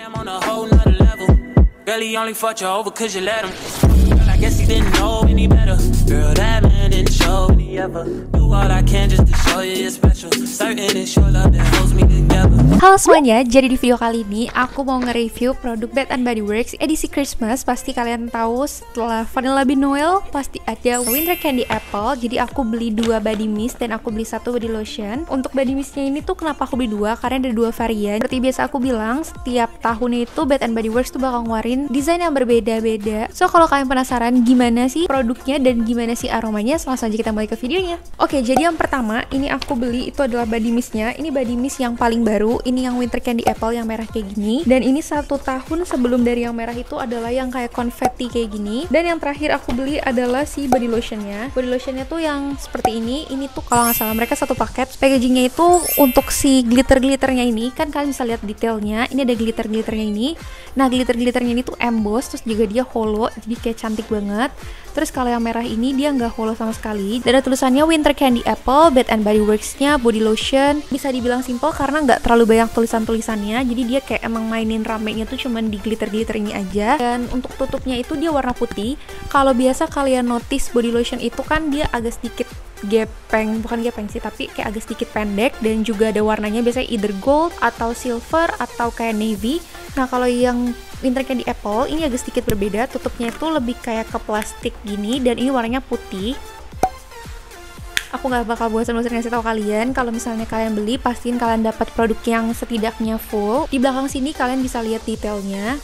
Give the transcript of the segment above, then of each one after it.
I'm on a whole nother level. Girl, he only fucked you over cause you let him. Girl, I guess he didn't know any better. Girl, that man didn't show any ever. Do all I can just to show you you're special. Certain it's your love that holds me together. Halo semuanya, jadi di video kali ini aku mau nge-review produk Bath and Body Works edisi Christmas. Pasti kalian tahu setelah Vanilla Bean Noel pasti ada Winter Candy Apple. Jadi aku beli 2 body mist dan aku beli 1 body lotion. Untuk body mistnya ini tuh kenapa aku beli 2? Karena ada 2 varian. Seperti biasa aku bilang, setiap tahunnya itu Bath and Body Works tuh bakal ngeluarin desain yang berbeda-beda. So kalau kalian penasaran gimana sih produknya dan gimana sih aromanya, langsung aja kita mulai ke videonya. Oke, jadi yang pertama ini aku beli itu adalah body mistnya. Ini body mist yang paling baru. Ini yang Winter Candy Apple yang merah kayak gini. Dan ini 1 tahun sebelum dari yang merah itu adalah yang kayak konfeti kayak gini. Dan yang terakhir aku beli adalah si body lotionnya. Body lotionnya tuh yang seperti ini. Ini tuh kalau nggak salah mereka 1 paket. Packagingnya itu untuk si glitter-glitternya ini. Kan kalian bisa lihat detailnya. Ini ada glitter-glitternya ini. Nah, glitter-glitternya ini tuh emboss. Terus juga dia hollow. Jadi kayak cantik banget. Terus kalau yang merah ini dia nggak hollow sama sekali. Dan ada tulisannya Winter Candy Apple, Bath and Body Works-nya, body lotion. Bisa dibilang simple karena nggak terlalu banyak tulisan-tulisannya. Jadi dia kayak emang mainin ramenya tuh cuman di glitter-glitter ini aja. Dan untuk tutupnya itu dia warna putih. Kalau biasa kalian notice body lotion itu kan dia agak sedikit gepeng, bukan gepeng sih, tapi kayak agak sedikit pendek. Dan juga ada warnanya biasanya either gold atau silver atau kayak navy. Nah kalau yang Winter Candy Apple ini agak sedikit berbeda, tutupnya itu lebih kayak ke plastik gini dan ini warnanya putih. Aku nggak bakal bosan-bosan ngasih tahu kalian. Kalau misalnya kalian beli, pastiin kalian dapat produk yang setidaknya full. Di belakang sini kalian bisa lihat detailnya.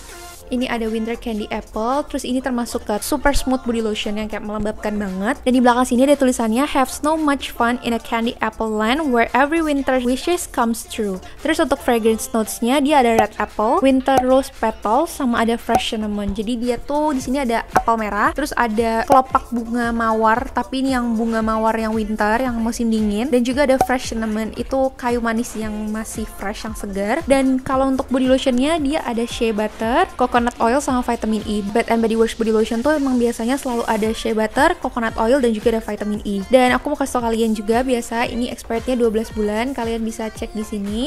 Ini ada Winter Candy Apple, terus ini termasuk ke super smooth body lotion yang kayak melembabkan banget. Dan di belakang sini ada tulisannya Have so much fun in a candy apple land where every winter wishes comes true. Terus untuk fragrance notes-nya dia ada red apple, winter rose petals, sama ada fresh cinnamon. Jadi dia tuh di sini ada apel merah, terus ada kelopak bunga mawar, tapi ini yang bunga mawar yang winter, yang musim dingin. Dan juga ada fresh cinnamon, itu kayu manis yang masih fresh, yang segar. Dan kalau untuk body lotion-nya dia ada shea butter, coconut oil sama vitamin E. Bath and Body Works body lotion tuh emang biasanya selalu ada shea butter, coconut oil, dan juga ada vitamin E. Dan aku mau kasih tau kalian juga, biasa ini expirednya 12 bulan. Kalian bisa cek di sini.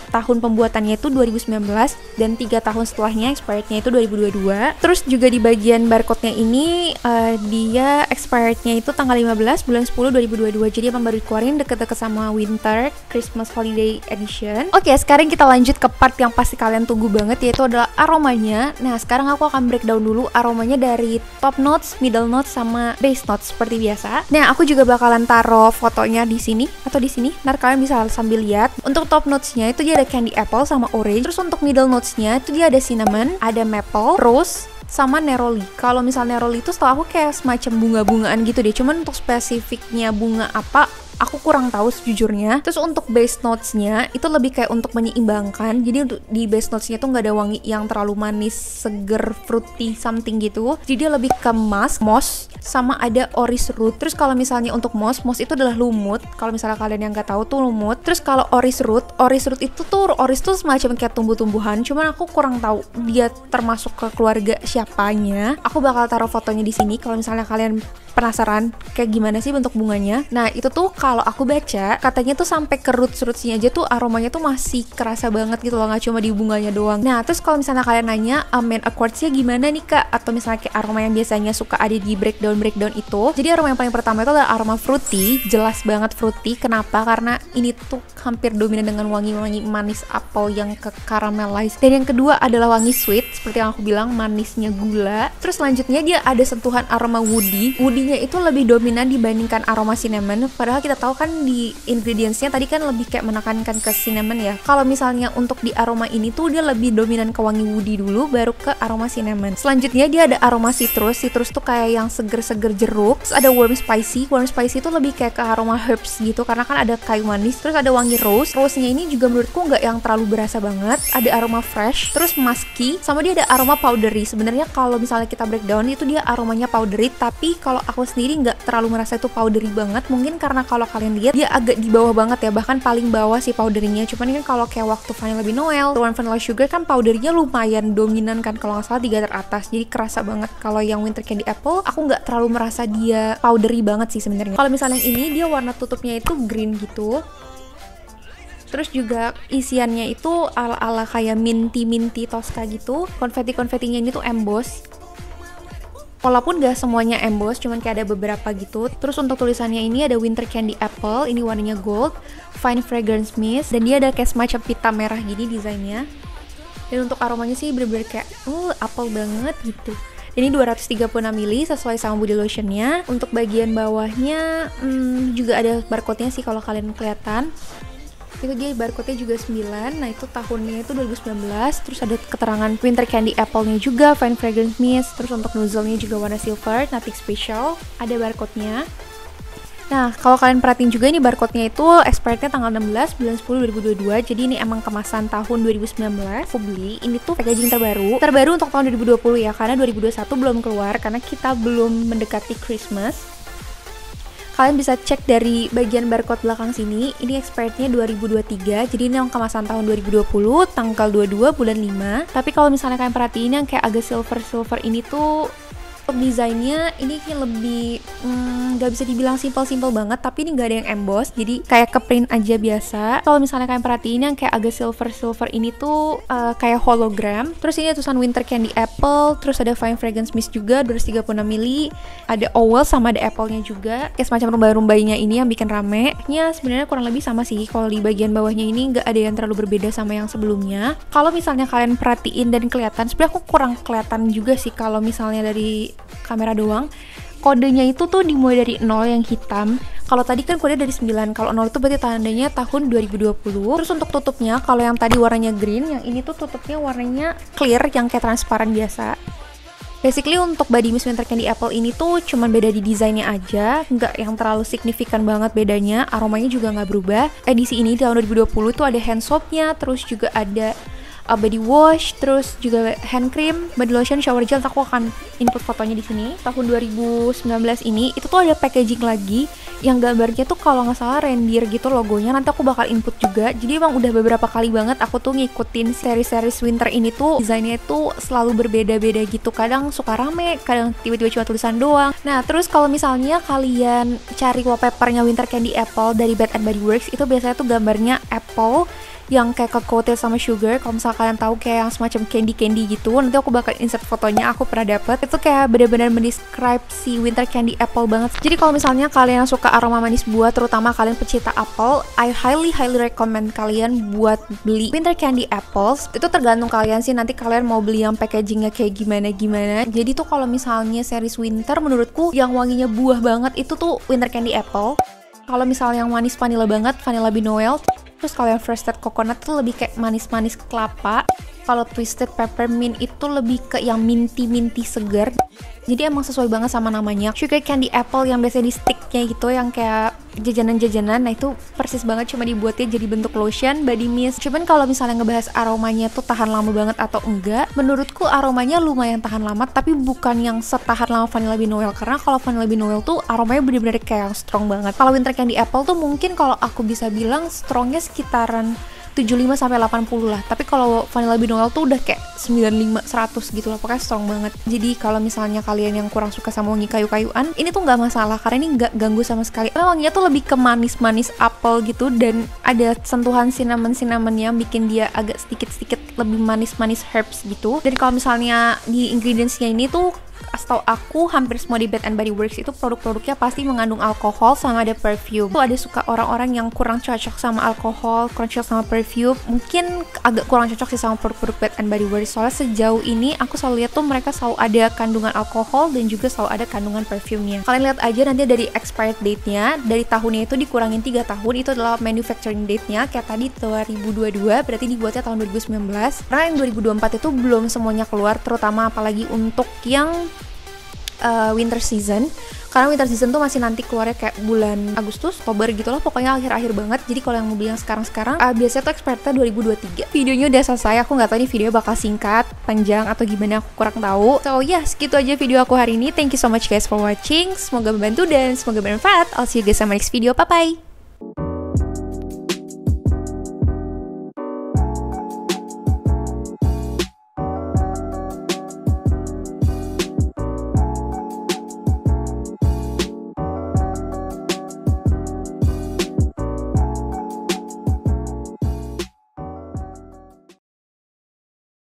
Tahun pembuatannya itu 2019 dan 3 tahun setelahnya expirednya itu 2022. Terus juga di bagian barcode-nya ini dia expirednya itu tanggal 15 bulan 10 2022. Jadi emang baru dikeluarin deket-deket sama Winter Christmas Holiday Edition. Oke, sekarang kita lanjut ke part yang pasti kalian tunggu banget, yaitu adalah aromanya. Nah, sekarang aku akan breakdown dulu aromanya dari top notes, middle notes, sama base notes seperti biasa. Nah, aku juga bakalan taruh fotonya di sini atau di sini. Ntar kalian bisa sambil lihat. Untuk top notes-nya itu dia ada candy apple sama orange. Terus untuk middle notes-nya itu dia ada cinnamon, ada maple, rose, sama neroli. Kalau misalnya neroli itu setelah aku kayak semacam bunga-bungaan gitu deh. Cuman untuk spesifiknya bunga apa aku kurang tahu sejujurnya. Terus untuk base notes-nya itu lebih kayak untuk menyeimbangkan. Jadi untuk di base notes-nya tuh nggak ada wangi yang terlalu manis, seger, fruity, something gitu. Jadi dia lebih ke moss, sama ada orris root. Terus kalau misalnya untuk moss itu adalah lumut. Kalau misalnya kalian yang nggak tahu tuh lumut. Terus kalau orris root itu tuh orris tuh semacam kayak tumbuh-tumbuhan. Cuman aku kurang tahu dia termasuk ke keluarga siapanya. Aku bakal taruh fotonya di sini kalau misalnya kalian penasaran kayak gimana sih bentuk bunganya. Nah, itu tuh kalau aku baca katanya tuh sampai ke roots-rootsnya aja tuh aromanya tuh masih kerasa banget gitu loh, nggak cuma di bunganya doang. Nah, terus kalau misalnya kalian nanya main accords-nya gimana nih Kak, atau misalnya kayak aroma yang biasanya suka ada di breakdown itu, jadi aroma yang paling pertama itu adalah aroma fruity, jelas banget fruity. Kenapa? Karena ini tuh hampir dominan dengan wangi-wangi manis apel yang ke caramelize. Dan yang kedua adalah wangi sweet, seperti yang aku bilang manisnya gula. Terus selanjutnya dia ada sentuhan aroma woody itu lebih dominan dibandingkan aroma cinnamon. Padahal kita tahu kan di ingredientsnya tadi kan lebih kayak menekankan ke cinnamon ya. Kalau misalnya untuk di aroma ini tuh dia lebih dominan ke wangi woody dulu, baru ke aroma cinnamon. Selanjutnya dia ada aroma citrus tuh kayak yang seger-seger jeruk. Terus ada warm spicy itu lebih kayak ke aroma herbs gitu, karena kan ada kayu manis. Terus ada wangi rose-nya ini juga menurutku nggak yang terlalu berasa banget. Ada aroma fresh, terus musky, sama dia ada aroma powdery. Sebenarnya kalau misalnya kita breakdown itu dia aromanya powdery, tapi kalau aku sendiri nggak terlalu merasa itu powdery banget. Mungkin karena kalau kalian lihat dia agak di bawah banget ya, bahkan paling bawah sih powderynya. Cuman kan kalau kayak waktu Vanilla Bean Noel, One Vanilla Sugar kan powderynya lumayan dominan kan, kalau nggak salah 3 teratas. Jadi kerasa banget. Kalau yang Winter Candy Apple aku nggak terlalu merasa dia powdery banget sih sebenarnya. Kalau misalnya yang ini dia warna tutupnya itu green gitu. Terus juga isiannya itu ala-ala kayak minty Tosca gitu. Konfeti-konfetinya ini tuh emboss. Walaupun gak semuanya emboss, cuman kayak ada beberapa gitu. Terus untuk tulisannya ini ada Winter Candy Apple, ini warnanya gold, Fine Fragrance Mist, dan dia ada kayak semacam pita merah gini desainnya. Dan untuk aromanya sih bener-bener kayak apel banget gitu. Ini 236 ml sesuai sama body lotionnya. Untuk bagian bawahnya juga ada barcode-nya sih kalau kalian kelihatan. Itu dia barcode-nya juga 9. Nah itu tahunnya itu 2019. Terus ada keterangan Winter Candy Apple-nya juga, Fine Fragrance Mist. Terus untuk nozzle-nya juga warna silver, nothing special. Ada barcode-nya. Nah, kalau kalian perhatiin juga ini barcode-nya itu expirednya tanggal 16 bulan 10 2022. Jadi ini emang kemasan tahun 2019. Aku beli, ini tuh packaging terbaru. Terbaru untuk tahun 2020 ya, karena 2021 belum keluar karena kita belum mendekati Christmas. Kalian bisa cek dari bagian barcode belakang sini. Ini expirednya 2023. Jadi ini yang kemasan tahun 2020, tanggal 22 bulan 5. Tapi kalau misalnya kalian perhatiin yang kayak agak silver ini tuh untuk desainnya ini lebih gak bisa dibilang simple banget, tapi ini gak ada yang emboss, jadi kayak ke print aja biasa. Kalau misalnya kalian perhatiin yang kayak agak silver ini tuh kayak hologram. Terus ini tulisan Winter Candy Apple, terus ada Fine Fragrance Mist juga 236 ml, ada owl sama ada apple-nya juga, kayak semacam rumbai-rumbainya ini yang bikin rame. Ya sebenarnya kurang lebih sama sih, kalau di bagian bawahnya ini gak ada yang terlalu berbeda sama yang sebelumnya. Kalau misalnya kalian perhatiin dan kelihatan, sebenarnya aku kurang kelihatan juga sih kalau misalnya dari kamera doang. Kodenya itu tuh dimulai dari 0 yang hitam. Kalau tadi kan kode dari 9, kalau 0 itu berarti tandanya tahun 2020. Terus untuk tutupnya, kalau yang tadi warnanya green, yang ini tuh tutupnya warnanya clear, yang kayak transparan biasa. Basically untuk body mist Winter Candy Apple ini tuh cuman beda di desainnya aja, nggak yang terlalu signifikan banget bedanya. Aromanya juga nggak berubah. Edisi ini tahun 2020 tuh ada hand soapnya, terus juga ada body wash, terus juga hand cream, body lotion, shower gel. Aku akan input fotonya di sini. Tahun 2019 ini itu tuh ada packaging lagi yang gambarnya tuh kalau nggak salah reindeer gitu logonya. Nanti aku bakal input juga. Jadi emang udah beberapa kali banget aku tuh ngikutin seri-seri winter ini tuh desainnya tuh selalu berbeda-beda gitu. Kadang suka rame, kadang tiba-tiba cuma tulisan doang. Nah terus kalau misalnya kalian cari wallpapernya Winter Candy Apple dari Bath and Body Works, itu biasanya tuh gambarnya apple yang kayak ke-coated sama sugar. Kalau misalnya kalian tahu kayak yang semacam candy gitu, nanti aku bakal insert fotonya, aku pernah dapet. Itu kayak benar-benar mendescribe si Winter Candy Apple banget. Jadi kalau misalnya kalian suka aroma manis buah, terutama kalian pecinta apple, I highly recommend kalian buat beli Winter Candy Apples. Itu tergantung kalian sih, nanti kalian mau beli yang packagingnya kayak gimana. Jadi tuh kalau misalnya series winter, menurutku yang wanginya buah banget itu tuh Winter Candy Apple. Kalau misalnya yang manis vanilla banget, Vanilla Bean Noel. Terus kalau yang Frosted Coconut tuh lebih kayak manis-manis kelapa. Kalau Twisted Peppermint itu lebih ke yang minty segar. Jadi emang sesuai banget sama namanya. Sugar Candy Apple yang biasanya di sticknya gitu, yang kayak jajanan-jajanan. Nah itu persis banget, cuma dibuatnya jadi bentuk lotion, body mist. Cuman kalau misalnya ngebahas aromanya tuh tahan lama banget atau enggak, menurutku aromanya lumayan tahan lama, tapi bukan yang setahan lama Vanilla Bean Noel. Karena kalau Vanilla Bean Noel tuh aromanya bener-bener kayak yang strong banget. Kalau Winter Candy Apple tuh mungkin kalau aku bisa bilang strongnya sekitaran 75-80 lah. Tapi kalau Vanilla Bean Noel tuh udah kayak 95-100 gitu lah, pokoknya strong banget. Jadi kalau misalnya kalian yang kurang suka sama wangi kayu-kayuan, ini tuh nggak masalah karena ini nggak ganggu sama sekali. Karena wanginya tuh lebih ke manis-manis apel gitu, dan ada sentuhan cinnamon-cinnamonnya bikin dia agak sedikit-sedikit lebih manis-manis herbs gitu. Dan kalau misalnya di ingredientsnya ini tuh, setahu aku hampir semua di Bath and Body Works itu produk-produknya pasti mengandung alkohol sama ada perfume. Tuh ada suka orang-orang yang kurang cocok sama alkohol, kurang cocok sama perfume, mungkin agak kurang cocok sih sama produk Bath and Body Works. Soalnya sejauh ini aku selalu lihat tuh mereka selalu ada kandungan alkohol dan juga selalu ada kandungan perfume-nya. Kalian lihat aja nanti dari expired date-nya, dari tahunnya itu dikurangin 3 tahun, itu adalah manufacturing date-nya. Kayak tadi 2022 berarti dibuatnya tahun 2019. Karena yang 2024 itu belum semuanya keluar, terutama apalagi untuk yang winter season. Karena winter season tuh masih nanti keluarnya kayak bulan Agustus, Oktober gitu loh, pokoknya akhir-akhir banget. Jadi kalau yang mau beli yang sekarang-sekarang, biasanya tuh expirednya 2023. Videonya udah selesai, aku nggak tahu nih videonya bakal singkat, panjang, atau gimana, aku kurang tahu. So ya, segitu aja video aku hari ini. Thank you so much guys for watching. Semoga membantu dan semoga bermanfaat. I'll see you guys sama next video. Bye-bye!